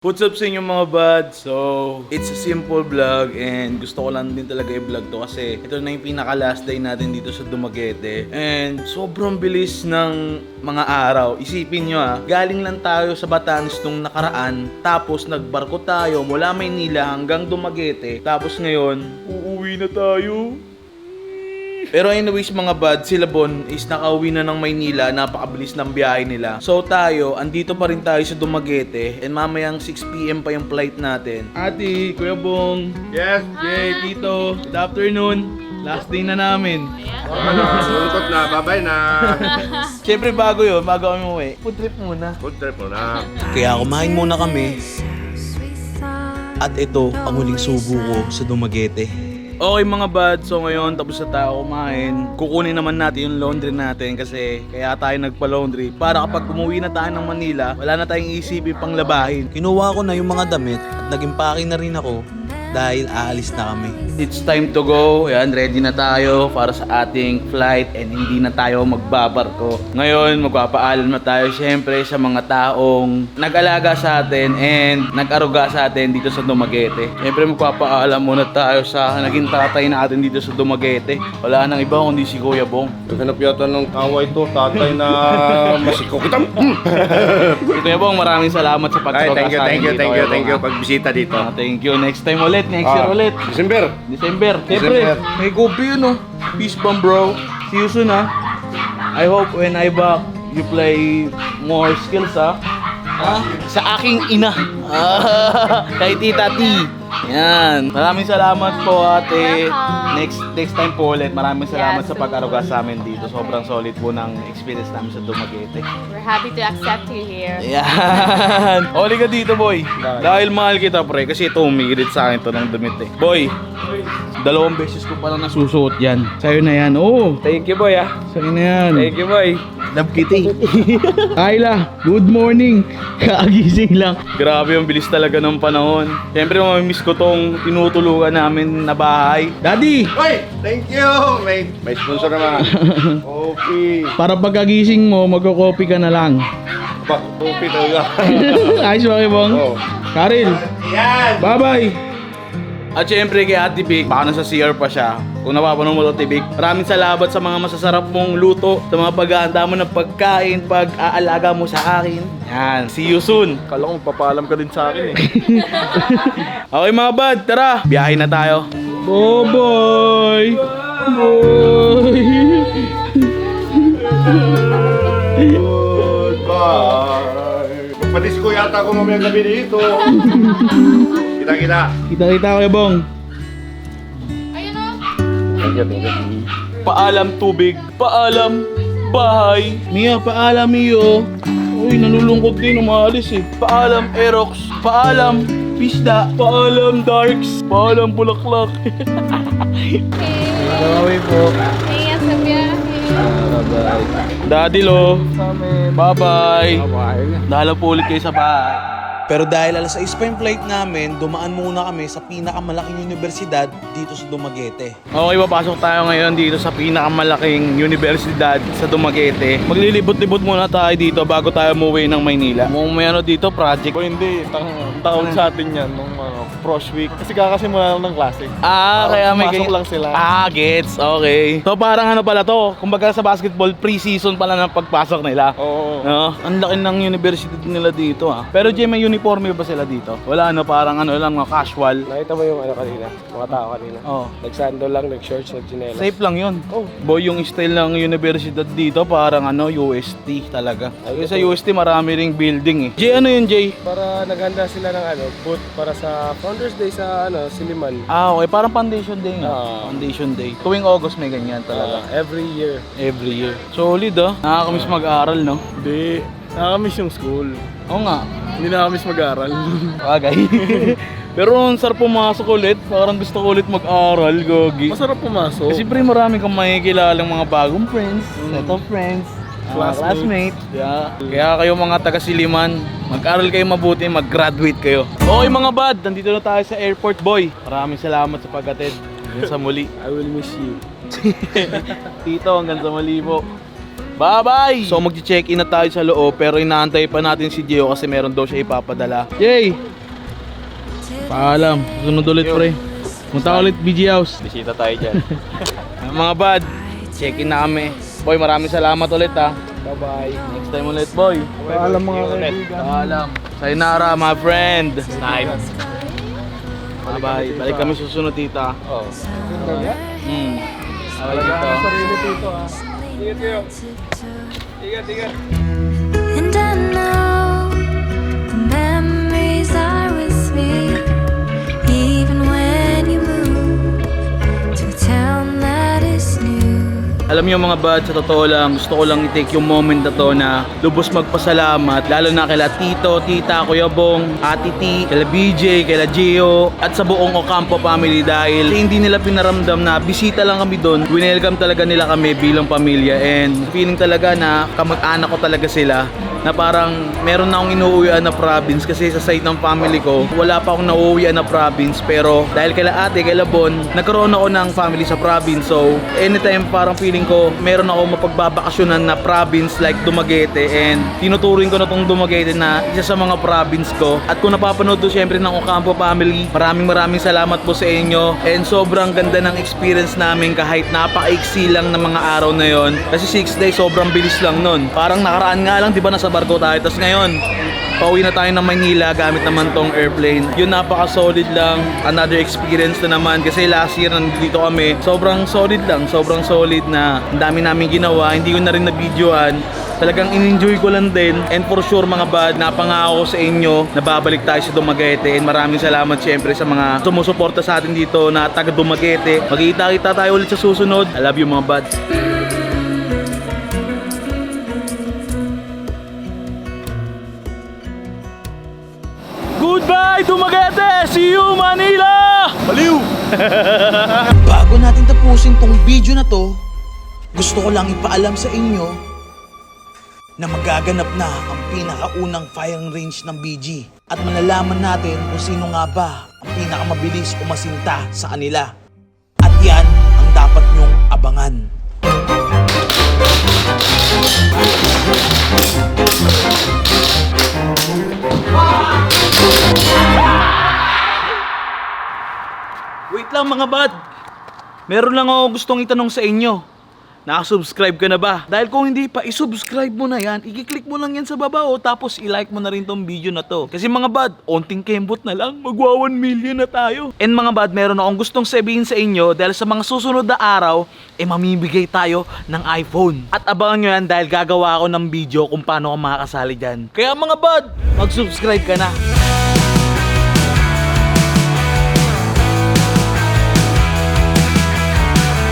What's up sa inyo mga bad? So, it's a simple vlog and gusto ko lang din talaga i-vlog to kasi ito na yung pinaka last day natin dito sa Dumaguete. And sobrang bilis ng mga araw. Isipin nyo galing lang tayo sa Batanes nung nakaraan, tapos nagbarko tayo mula Maynila hanggang Dumaguete, tapos ngayon, uuwi na tayo. Pero anyways mga bad, sila Bon is nakauwi na ng Maynila, napakabilis ng biyahe nila. So tayo, andito pa rin tayo sa Dumaguete and mamayang 6 PM pa yung flight natin. Ate, Kuya Bong. Yes. Yay, Tito. Good afternoon. Last day na namin. Lungkot na, babay na. Siyempre bago yun, bago kami umuwi. Food trip muna. Food trip mo na. Kaya kumain muna kami. At ito ang huling subo ko sa Dumaguete. Okay mga bad, so ngayon tapos na tayo kumain. Kukunin naman natin yung laundry natin kasi kaya tayo nagpa-laundry para kapag umuwi na tayo ng Manila, wala na tayong isipin pang labahin. Kinuha ko na yung mga damit at naging packing na rin ako dahil aalis na kami. It's time to go. Ayan, ready na tayo para sa ating flight and hindi na tayo magbabarko. Ngayon, magpapaalam na tayo syempre sa mga taong nag-alaga sa atin and nag-aruga sa atin dito sa Dumaguete. Syempre, magpapaalam muna tayo sa naging tatay natin dito sa Dumaguete. Wala nang iba kundi si Kuya Bong. Naghanap yata ng kaway to, tatay na masiko kita. Kuya Bong, maraming salamat sa pag-aruga sa atin dito. Thank you. Pagbisita dito. Thank you. Next time ulit. Next year ulit. December. Siyempre, may gobi yun Peace bomb bro. See you soon I hope when I back, you play more skills sa aking ina. Kay Tita T. Yan. Maraming salamat po ate. Next time po ulit. Maraming salamat sa pag-aruga sa amin dito. Sobrang solid po ng experience namin sa Dumaguete. We're happy to accept you here. Yan. Oli ka dito, boy. Dahil mahal kita, pre. Kasi ito, umiirit sa akin to ng damit Boy, 2 beses ko palang nasusuot yan. Sa'yo na yan. Oh. Thank you, boy, Sa'yo na yan. Thank you, boy. Love kita. Ayla, good morning. Kaagising lang. Grabe, ang bilis talaga ng panahon. Siyempre, mamimiss ko tong tinutulugan namin na bahay. Daddy! Hoy, thank you. May sponsor naman. Okay. Para pagkagising mo, magko-coffee ka na lang. Okay talaga. Ayos ba kayo, Bong? Oo. Karil, Yan. bye-bye! At syempre kay Ate Vic, baka nasa CR pa siya. Kung napapanood mo to, Ate Vic, maraming salamat sa mga masasarap mong luto, sa mga pag-aanda mo ng pagkain, pag-aalaga mo sa akin. Yan, see you soon. Kala ko magpapaalam ka din sa akin Okay mga bad, tara, biyahe na tayo. Boy! Boy! Goodbye. Magpadisco yata ako mamayang gabi dito. Kita. Kita-kita kayo, Bong. Ayun o. Thank you. Paalam tubig, paalam bahay. Mia, paalam Mio. Uy, nalulungkot din, umaalis Paalam Aerox, paalam Pisda, paalam Darks, paalam Bulaklak. Bye po. Ingat sa biyahe. Daddy Lo, bye-bye. Dahil po ulit kayo sa bahay. Pero dahil alas 6 pa yung flight namin, dumaan muna kami sa pinakamalaking universidad dito sa Dumaguete. Okay, papasok tayo ngayon dito sa pinakamalaking universidad sa Dumaguete. Maglilibot-libot muna tayo dito bago tayo umuwi ng Maynila. May ano dito, project. O hindi, tawag sa atin yan nung pros week. Kasi kakasimula lang ng klase. Kaya may pumasok lang sila. Gets. Okay. So parang ano pala to, kumbaga sa basketball, pre-season pala ng pagpasok nila. Oo. No? Ang laki ng university nila dito Pero Jay, may uniforme ba sila dito? Wala parang ano lang, mga casual. Nakita mo yung kanina, mga tao kanina. Oh. Nagsando lang, nag-shorts, nag-chinelas. Safe lang yun. Boy, yung style ng universidad dito, parang UST talaga. Kasi sa UST marami ring building Jay, ano yun, Jay? Para naghanda sila ng booth para sa Founders Day sa Siliman. Okay, parang foundation day nga. Ah. Foundation day. Tuwing August may ganyan talaga. Every year. Every year. Solid Nakakamiss mag-aral, no? Hindi, nakakamiss yung school. Oo nga. Hindi nakakamiss mag-aral. Bagay. Pero ang sarap pumasok ulit. Parang gusto ko ulit mag-aral, gogi. Masarap pumasok. Kasi pre, marami kang makikilalang mga bagong friends, set of friends, Classmates. classmates. Yeah. Kaya kayo mga taga-Siliman, mag-aral kayo mabuti, mag-graduate kayo. Okay mga bad, nandito na tayo sa airport, boy. Maraming salamat sa pag-attend. Hanggang sa muli. I will miss you. Tito, hanggang sa muli po. Bye-bye! So mag-check-in na tayo sa loob pero inaantay pa natin si Gio kasi meron daw siya ipapadala. Yay! Paalam. Sunod ulit pre. Punta ulit BG House. Bisita tayo dyan. Mga bad, check-in na kami. Boy, maraming salamat ulit ha. Bye-bye. Next time ulit boy. Paalam mga kaibigan. Paalam. Sayonara my friend. Nice. Bye-bye. Balik kami susunod tita. Oo. Balik dito. Sarili dito ah. Ingat kayo. Ingat. And I know the memories are with me, even when you move to a town that is new. Alam niyo mga bad, sa totoo lang, gusto ko lang i-take yung moment na to na lubos magpasalamat, lalo na kila Tito, Tita, Kuya Bong, Ate T, kila BJ, kila Gio, at sa buong Ocampo family dahil hindi nila pinaramdam na bisita lang kami doon. Winelcome talaga nila kami bilang pamilya and feeling talaga na kamag-anak ko talaga sila. Na parang meron na akong inuuwian na province kasi sa side ng family ko wala pa akong nauuwian na province, pero dahil kaila ate, kaila Bon, nagkaroon ako ng family sa province, so anytime parang feeling ko meron ako mapagbabakasyonan na province like Dumaguete, and tinuturing ko na tong Dumaguete na isa sa mga province ko. At kung napapanood to syempre ng Ocampo family, maraming salamat po sa inyo, and sobrang ganda ng experience namin kahit napakaiksi lang ng mga araw na yon kasi 6 days sobrang bilis lang nun. Parang nakaraan nga lang, di ba, nasa barko tayo, tapos ngayon pauwi na tayo ng Maynila gamit naman tong airplane. Yun, napaka solid lang, another experience na naman kasi last year nandito kami, sobrang solid lang, sobrang solid na ang dami namin ginawa, hindi ko na rin na-videoan, talagang in-enjoy ko lang din, and for sure mga bad, napangako sa inyo na babalik tayo sa Dumaguete, and maraming salamat syempre sa mga sumusuporta sa atin dito na taga Dumaguete. Magkita-kita tayo ulit sa susunod. I love you mga bad. Goodbye Dumaguete! See you Manila! Baliw! Bago natin tapusin tong video na to, gusto ko lang ipaalam sa inyo na magaganap na ang pinakaunang firing range ng BG at malalaman natin kung sino nga ba ang pinakamabilis umasinta sa kanila. At yan ang dapat nyong abangan. Wait lang mga bad, meron lang ako gustong itanong sa inyo. Nakasubscribe ka na ba? Dahil kung hindi pa, isubscribe mo na yan. I-click mo lang yan sa baba tapos i-like mo na rin tong video na to. Kasi mga bad, onting kembot na lang, magwa 1 million na tayo. And mga bad, meron akong gustong sabihin sa inyo dahil sa mga susunod na araw, mamimigay tayo ng iPhone. At abangan nyo yan dahil gagawa ako ng video kung paano ako makakasali dyan. Kaya mga bad, mag-subscribe ka na.